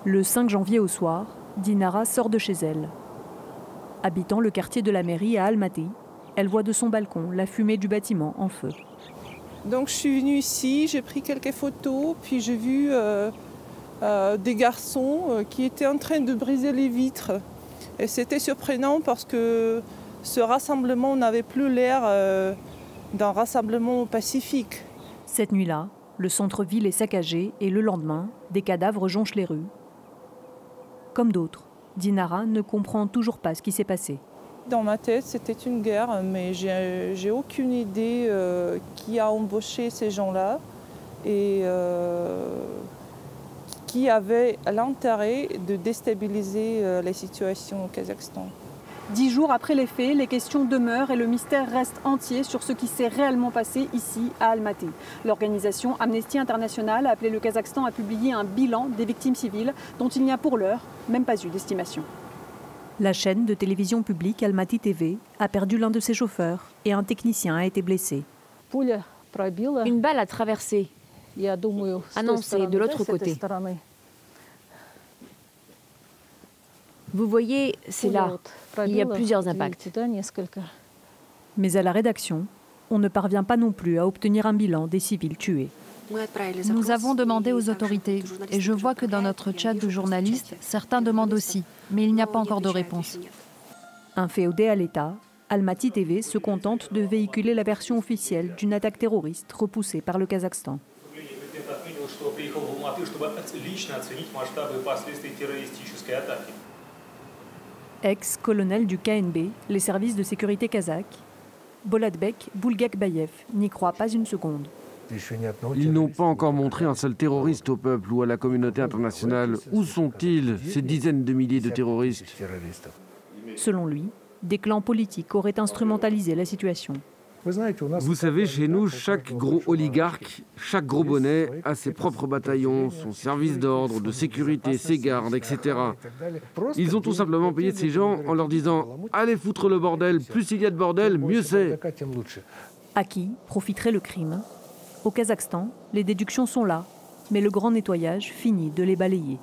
Le 5 janvier au soir, Dinara sort de chez elle. Habitant le quartier de la mairie à Almaty, elle voit de son balcon la fumée du bâtiment en feu. Donc je suis venue ici, j'ai pris quelques photos, puis j'ai vu des garçons qui étaient en train de briser les vitres. Et c'était surprenant parce que ce rassemblement n'avait plus l'air d'un rassemblement pacifique. Cette nuit-là, le centre-ville est saccagé et le lendemain, des cadavres jonchent les rues. Comme d'autres, Dinara ne comprend toujours pas ce qui s'est passé. Dans ma tête, c'était une guerre, mais j'ai aucune idée qui a embauché ces gens-là et qui avait l'intérêt de déstabiliser la situation au Kazakhstan. 10 jours après les faits, les questions demeurent et le mystère reste entier sur ce qui s'est réellement passé ici à Almaty. L'organisation Amnesty International a appelé le Kazakhstan à publier un bilan des victimes civiles dont il n'y a pour l'heure même pas eu d'estimation. La chaîne de télévision publique Almaty TV a perdu l'un de ses chauffeurs et un technicien a été blessé. Une balle a traversé. Ah non, c'est de l'autre côté. Vous voyez, c'est là. Il y a plusieurs impacts. Mais à la rédaction, on ne parvient pas non plus à obtenir un bilan des civils tués. Nous avons demandé aux autorités et je vois que dans notre chat de journalistes, certains demandent aussi, mais il n'y a pas encore de réponse. Inféodé à l'État, Almaty TV se contente de véhiculer la version officielle d'une attaque terroriste repoussée par le Kazakhstan. Ex-colonel du KNB, les services de sécurité kazakhs, Boladbek Boulgakbayev n'y croit pas une seconde. Ils n'ont pas encore montré un seul terroriste au peuple ou à la communauté internationale. Où sont-ils, ces dizaines de milliers de terroristes? Selon lui, des clans politiques auraient instrumentalisé la situation. Vous savez, chez nous, chaque gros oligarque, chaque gros bonnet a ses propres bataillons, son service d'ordre, de sécurité, ses gardes, etc. Ils ont tout simplement payé ces gens en leur disant « Allez foutre le bordel, plus il y a de bordel, mieux c'est ». À qui profiterait le crime? Au Kazakhstan, les déductions sont là, mais le grand nettoyage finit de les balayer.